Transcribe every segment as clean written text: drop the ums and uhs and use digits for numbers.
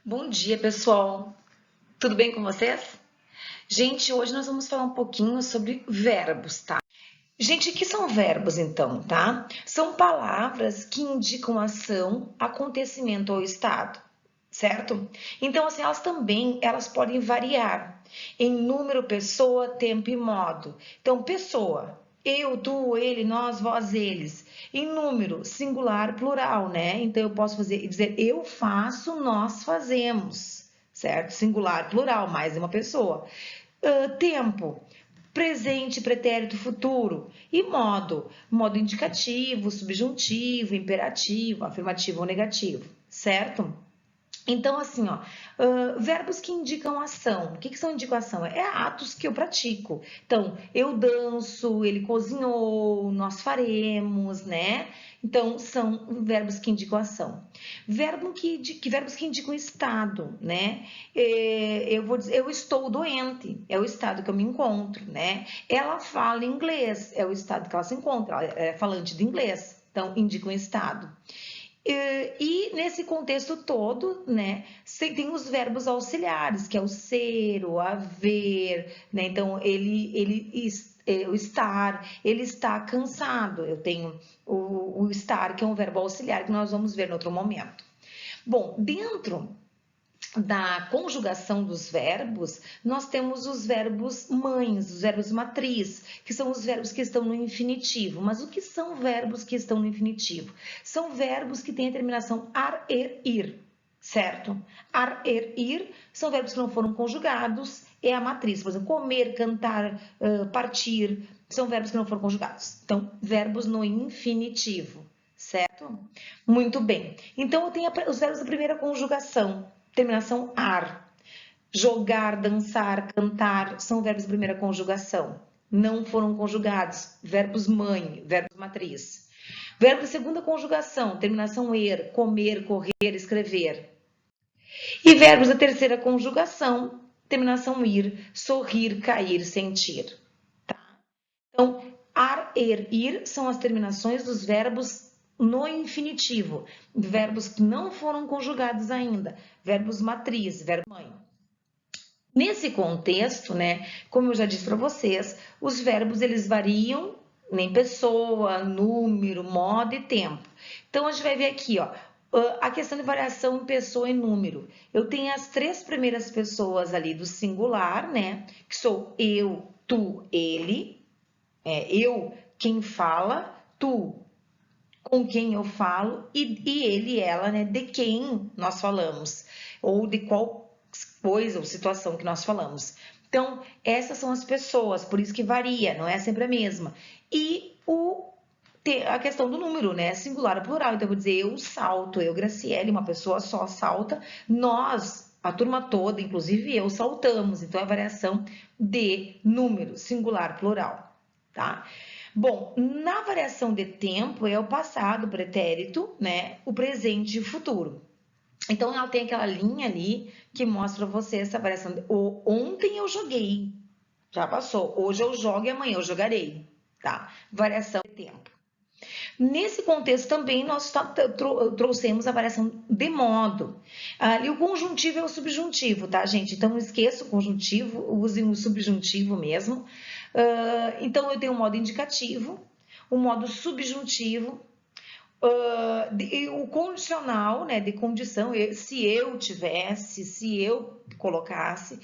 Bom dia, pessoal. Tudo bem com vocês? Gente, hoje nós vamos falar um pouquinho sobre verbos, tá? Gente, o que são verbos então, tá? São palavras que indicam ação, acontecimento ou estado, certo? Então, assim, elas podem variar em número, pessoa, tempo e modo. Então, pessoa, eu, tu, ele, nós, vós, eles. Em número, singular, plural, né? Então, eu posso dizer eu faço, nós fazemos, certo? Singular, plural, mais de uma pessoa. Tempo, presente, pretérito, futuro. E modo indicativo, subjuntivo, imperativo, afirmativo ou negativo, certo? Então, assim, ó, verbos que indicam ação. O que são indicação? É atos que eu pratico. Então, eu danço, ele cozinhou, nós faremos, né? Então, são verbos que indicam ação. Verbos que indicam estado, né? Eu vou dizer, eu estou doente, é o estado que eu me encontro, né? Ela fala inglês, é o estado que ela se encontra, ela é falante de inglês. Então, indica um estado. E nesse contexto todo, né, tem os verbos auxiliares, que é o ser, o haver, né? Então, o estar, ele está cansado. Eu tenho o estar, que é um verbo auxiliar, que nós vamos ver em outro momento. Bom, dentro da conjugação dos verbos, nós temos os verbos mães, os verbos matriz, que são os verbos que estão no infinitivo. Mas o que são verbos que estão no infinitivo? São verbos que têm a terminação ar, er, ir, certo? Ar, er, ir são verbos que não foram conjugados, é a matriz. Por exemplo, comer, cantar, partir, são verbos que não foram conjugados. Então, verbos no infinitivo, certo? Muito bem. Então, eu tenho os verbos da primeira conjugação, terminação ar. Jogar, dançar, cantar são verbos de primeira conjugação. Não foram conjugados. Verbos mãe, verbos matriz. Verbo de segunda conjugação, terminação er, comer, correr, escrever. E verbos da terceira conjugação, terminação ir, sorrir, cair, sentir. Tá? Então, ar, er, ir são as terminações dos verbos no infinitivo, verbos que não foram conjugados ainda, verbos matriz, verbo mãe. Nesse contexto, né, como eu já disse para vocês, os verbos eles variam em pessoa, número, modo e tempo. Então a gente vai ver aqui, ó, a questão de variação em pessoa e número. Eu tenho as três primeiras pessoas ali do singular, né, que sou eu, tu, ele. Eu, quem fala, tu, com quem eu falo, e ele, ela, né, de quem nós falamos, ou de qual coisa ou situação que nós falamos. Então, essas são as pessoas, por isso que varia, não é sempre a mesma. E a questão do número, né? Singular ou plural. Então, eu vou dizer eu salto, eu, Graciele, uma pessoa só salta, nós, a turma toda, inclusive eu, saltamos. Então, é a variação de número, singular, plural, tá? Bom, na variação de tempo é o passado, o pretérito, né? O presente e o futuro. Então, ela tem aquela linha ali que mostra para você essa variação. Ontem eu joguei, já passou. Hoje eu jogo e amanhã eu jogarei, tá? Variação de tempo. Nesse contexto também nós trouxemos a variação de modo. Ali o conjuntivo é o subjuntivo, tá, gente? Então não esqueça o conjuntivo, usem o subjuntivo mesmo. Então eu tenho o modo indicativo, o modo subjuntivo, o condicional, né, de condição, se eu tivesse, se eu colocasse,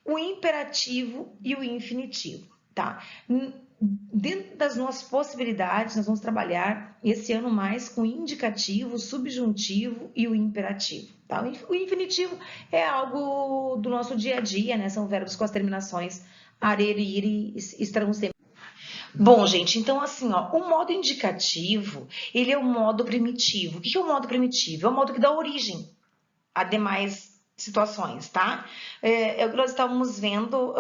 o imperativo e o infinitivo, tá? Dentro das nossas possibilidades, nós vamos trabalhar esse ano mais com indicativo, subjuntivo e o imperativo, tá? O infinitivo é algo do nosso dia a dia, né? São verbos com as terminações arer, ir estarão sempre. Bom, gente, então assim, ó, o modo indicativo, ele é o modo primitivo. O que é o modo primitivo? É o modo que dá origem a demais situações, tá? É o que nós estávamos vendo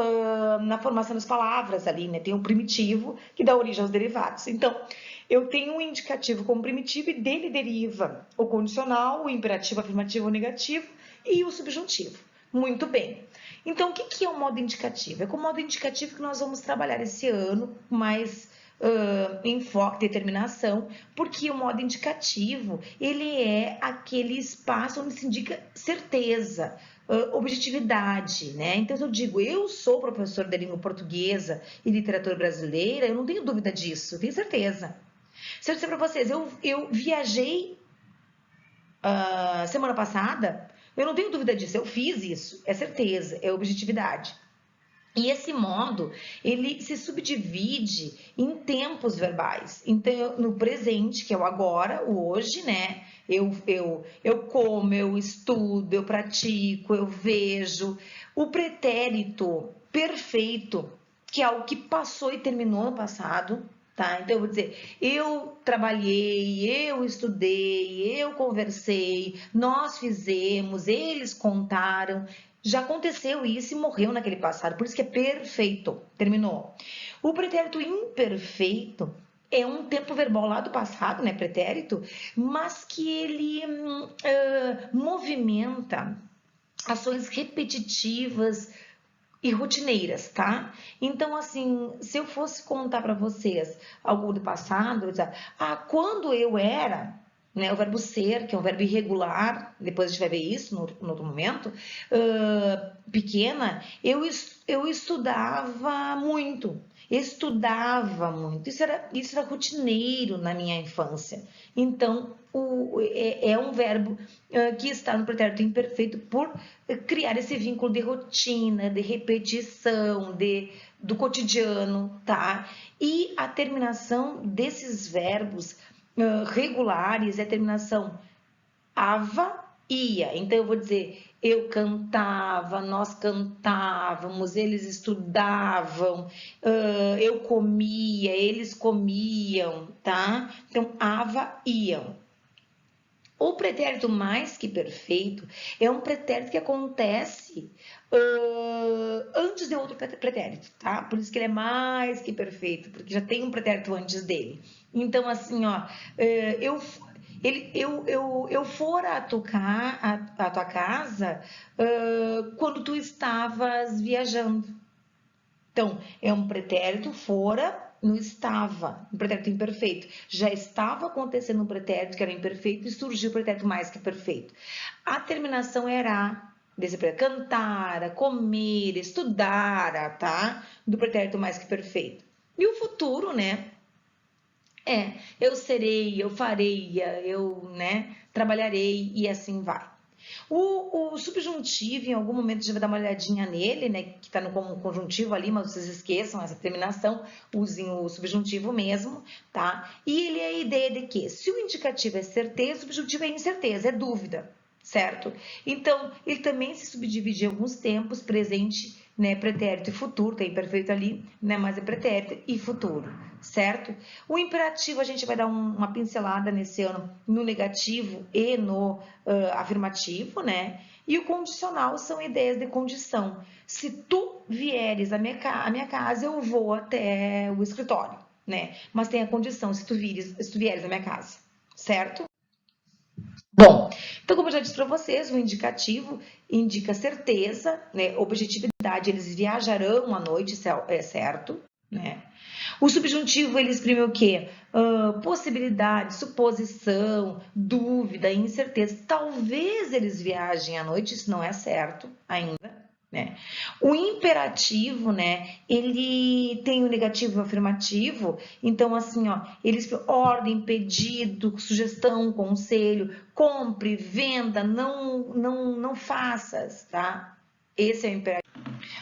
na formação das palavras ali, né? Tem o primitivo que dá origem aos derivados. Então, eu tenho um indicativo como primitivo e dele deriva o condicional, o imperativo, afirmativo, o negativo e o subjuntivo. Muito bem. Então, o que é o modo indicativo? É com o modo indicativo que nós vamos trabalhar esse ano mais enfoque, determinação, porque o modo indicativo, ele é aquele espaço onde se indica certeza, objetividade, né? Então, se eu digo, eu sou professor de língua portuguesa e literatura brasileira, eu não tenho dúvida disso, eu tenho certeza. Se eu disser para vocês, eu viajei semana passada, eu não tenho dúvida disso, eu fiz isso, é certeza, é objetividade. E esse modo, ele se subdivide em tempos verbais. Então, no presente, que é o agora, o hoje, né? Eu como, eu estudo, eu pratico, eu vejo. O pretérito perfeito, que é o que passou e terminou no passado, tá? Então, eu vou dizer, eu trabalhei, eu estudei, eu conversei, nós fizemos, eles contaram. Já aconteceu isso e morreu naquele passado, por isso que é perfeito, terminou. O pretérito imperfeito é um tempo verbal lá do passado, né, pretérito, mas que ele movimenta ações repetitivas e rotineiras, tá? Então, assim, se eu fosse contar para vocês algo do passado, eu dizer, quando eu era, né, o verbo ser, que é um verbo irregular, depois a gente vai ver isso no outro momento, pequena, eu estudava muito. Isso era rotineiro na minha infância. Então, é um verbo que está no pretérito imperfeito por criar esse vínculo de rotina, de repetição, do cotidiano, tá? E a terminação desses verbos regulares é a terminação ava, ia. Então, eu vou dizer, eu cantava, nós cantávamos, eles estudavam, eu comia, eles comiam, tá? Então, ava, iam. O pretérito mais que perfeito é um pretérito que acontece antes de outro pretérito, tá? Por isso que ele é mais que perfeito, porque já tem um pretérito antes dele. Então, assim, ó, eu fora a tocar a tua casa quando tu estavas viajando. Então, é um pretérito fora, não estava, um pretérito imperfeito. Já estava acontecendo um pretérito que era imperfeito e surgiu o pretérito mais que perfeito. A terminação era desse pretérito, cantara, comer, estudara, tá? Do pretérito mais que perfeito. E o futuro, né? Eu serei, eu farei, eu, né, trabalharei e assim vai. O subjuntivo, em algum momento a gente vai dar uma olhadinha nele, né, que está no conjuntivo ali, mas vocês esqueçam essa terminação, usem o subjuntivo mesmo, tá? E ele é a ideia de que se o indicativo é certeza, o subjuntivo é incerteza, é dúvida, certo? Então, ele também se subdivide em alguns tempos, presente, né, pretérito e futuro, tem imperfeito ali, né, mas é pretérito e futuro, certo? O imperativo a gente vai dar uma pincelada nesse ano no negativo e no afirmativo, né? E o condicional são ideias de condição. Se tu vieres à minha casa, eu vou até o escritório, né? Mas tem a condição se tu vieres à minha casa, certo? Bom, então como eu já disse para vocês, o indicativo indica certeza, né? Objetividade, eles viajarão à noite, é certo, né? O subjuntivo, ele exprime o quê? Possibilidade, suposição, dúvida, incerteza. Talvez eles viajem à noite, isso não é certo ainda, né? O imperativo, né, ele tem o negativo e o afirmativo, então assim, ó, eles ordem, pedido, sugestão, conselho, compre, venda, não faças, tá? Esse é o imperativo.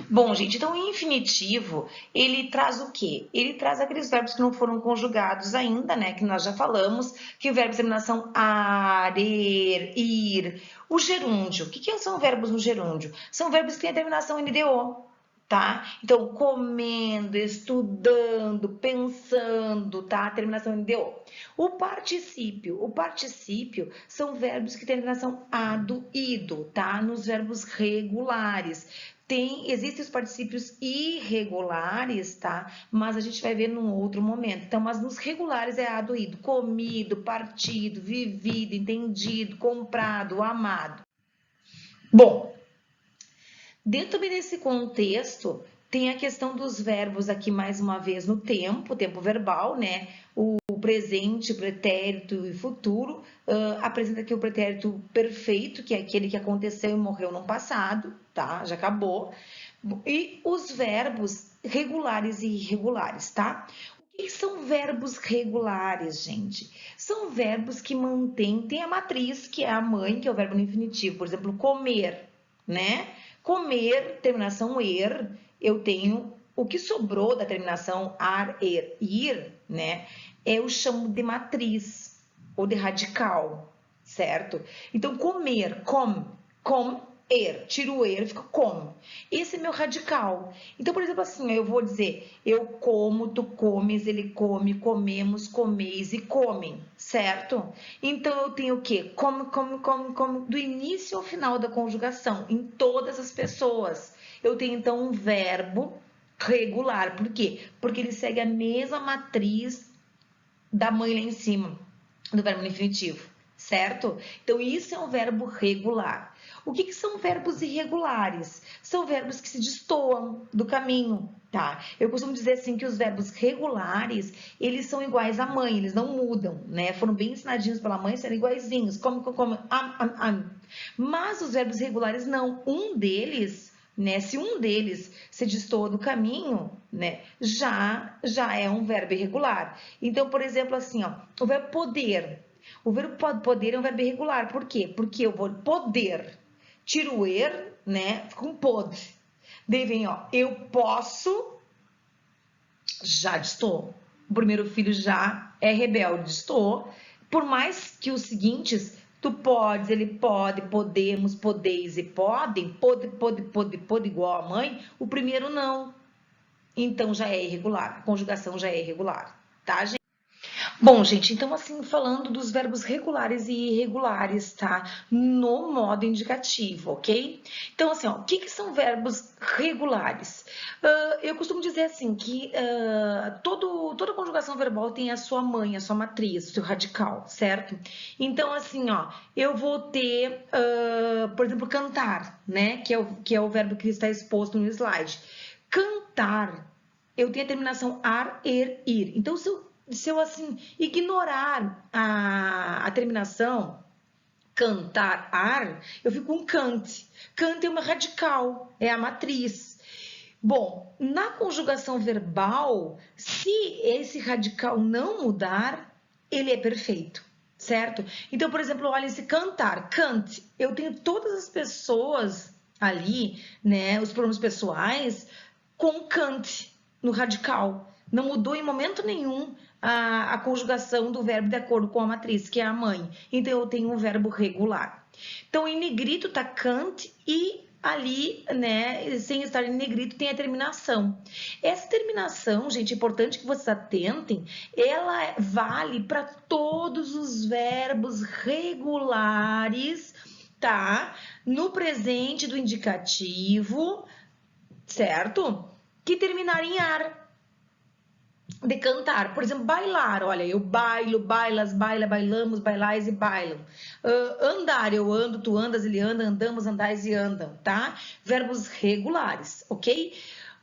Bom, gente, então o infinitivo, ele traz o quê? Ele traz aqueles verbos que não foram conjugados ainda, né? Que nós já falamos, que o verbo de terminação ar, ir. O gerúndio, o que são verbos no gerúndio? São verbos que têm a terminação NDO, tá? Então, comendo, estudando, pensando, tá? Terminação NDO. O particípio são verbos que têm terminação ado, ido, tá? Nos verbos regulares. Existem os particípios irregulares, tá? Mas a gente vai ver num outro momento. Então, mas nos regulares é ado, ido, comido, partido, vivido, entendido, comprado, amado. Bom, dentro desse contexto, tem a questão dos verbos aqui mais uma vez no tempo verbal, né? O presente, pretérito e futuro. Apresenta aqui o pretérito perfeito, que é aquele que aconteceu e morreu no passado, tá? Já acabou. E os verbos regulares e irregulares, tá? O que são verbos regulares, gente? São verbos que tem a matriz, que é a mãe, que é o verbo no infinitivo. Por exemplo, comer, né? Comer, terminação er, eu tenho o que sobrou da terminação ar, er, ir, né? Eu chamo de matriz ou de radical, certo? Então, comer, com, er, tiro o er, fica com. Esse é meu radical. Então, por exemplo, assim, eu vou dizer, eu como, tu comes, ele come, comemos, comeis e comem, certo? Então, eu tenho o quê? Come, do início ao final da conjugação, em todas as pessoas. Eu tenho, então, um verbo regular. Por quê? Porque ele segue a mesma matriz da mãe lá em cima, do verbo no infinitivo, certo? Então, isso é um verbo regular. O que são verbos irregulares? São verbos que se destoam do caminho, tá? Eu costumo dizer assim que os verbos regulares, eles são iguais à mãe, eles não mudam, né? Foram bem ensinadinhos pela mãe, serem iguaizinhos, como, Mas os verbos regulares não. Um deles, né? Se um deles se destoa do caminho, né? Já é um verbo irregular. Então, por exemplo, assim, ó, o verbo poder. O verbo poder é um verbo irregular. Por quê? Porque eu vou poder. Tiro o er, né? Fica um pode. Daí vem, ó, eu posso, já estou. O primeiro filho já é rebelde, estou. Por mais que os seguintes, tu podes, ele pode, podemos, podeis e podem, pode igual a mãe, o primeiro não. Então já é irregular, a conjugação já é irregular, tá, gente? Bom, gente, então assim, falando dos verbos regulares e irregulares, tá? No modo indicativo, ok? Então, assim, ó, o que são verbos regulares? Eu costumo dizer assim, que toda conjugação verbal tem a sua mãe, a sua matriz, o seu radical, certo? Então, assim, ó, eu vou ter, por exemplo, cantar, né? Que é o verbo que está exposto no slide. Cantar, eu tenho a terminação ar, er, ir. Então, se eu assim, ignorar a terminação cantar, ar, eu fico com cante. Cante é uma radical, é a matriz. Bom, na conjugação verbal, se esse radical não mudar, ele é perfeito, certo? Então, por exemplo, olha esse cantar, cante. Eu tenho todas as pessoas ali, né, os pronomes pessoais, com cante no radical. Não mudou em momento nenhum a conjugação do verbo de acordo com a matriz, que é a mãe. Então, eu tenho um verbo regular. Então, em negrito está cante e ali, né, sem estar em negrito, tem a terminação. Essa terminação, gente, é importante que vocês atentem, ela vale para todos os verbos regulares, tá? No presente do indicativo, certo? Que terminar em ar. De cantar, por exemplo, bailar, olha, eu bailo, bailas, baila, bailamos, bailais e bailam. Andar, eu ando, tu andas, ele anda, andamos, andais e andam, tá? Verbos regulares, ok?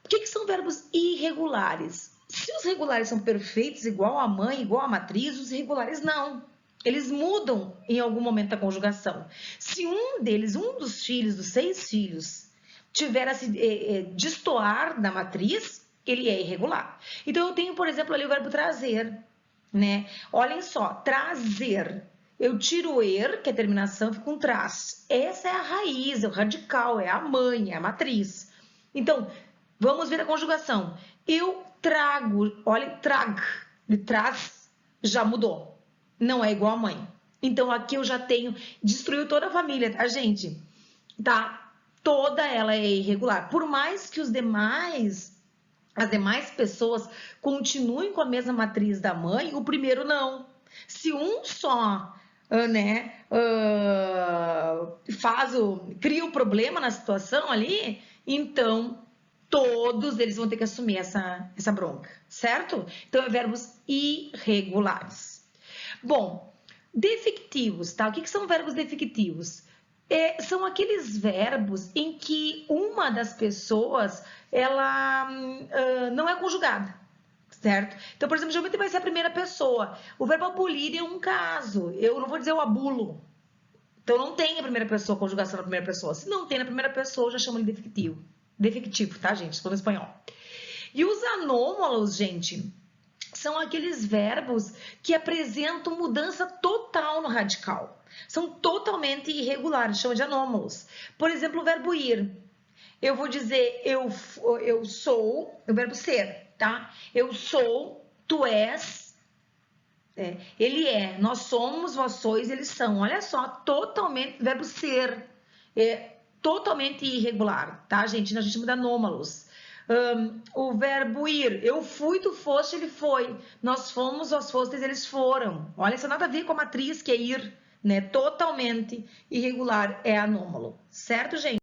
O que são verbos irregulares? Se os regulares são perfeitos, igual a mãe, igual a matriz, os irregulares não. Eles mudam em algum momento da conjugação. Se um dos filhos, dos 6 filhos, tiver a se destoar da matriz, ele é irregular. Então, eu tenho, por exemplo, ali o verbo trazer, né? Olhem só, trazer. Eu tiro o er, que é a terminação, fica um traz. Essa é a raiz, é o radical, é a mãe, é a matriz. Então, vamos ver a conjugação. Eu trago, olha, trag, de traz, já mudou. Não é igual a mãe. Então, aqui eu já tenho, destruiu toda a família, tá, gente? Tá? Toda ela é irregular. Por mais que as demais pessoas continuem com a mesma matriz da mãe, o primeiro não. Se um só, né, cria o problema na situação ali, então todos eles vão ter que assumir essa bronca, certo? Então, é verbos irregulares. Bom, defectivos, tá? O que são verbos defectivos? São aqueles verbos em que uma das pessoas ela não é conjugada, certo? Então, por exemplo, geralmente vai ser a primeira pessoa. O verbo abolir é um caso. Eu não vou dizer o abulo. Então, não tem a primeira pessoa, conjugação na primeira pessoa. Se não tem na primeira pessoa, eu já chamo ele de defectivo. Defectivo, tá, gente? Estou no espanhol. E os anômalos, gente, são aqueles verbos que apresentam mudança total no radical. São totalmente irregulares, chama de anômalos. Por exemplo, o verbo ir. Eu vou dizer eu sou, o verbo ser, tá? Eu sou, tu és, ele é, nós somos, vós sois, eles são. Olha só, totalmente, verbo ser, totalmente irregular, tá, gente? A gente chama de anômalos. O verbo ir, eu fui, tu foste, ele foi. Nós fomos, vós fostes, eles foram. Olha, isso nada a ver com a matriz que é ir, né? Totalmente irregular, é anômalo, certo, gente?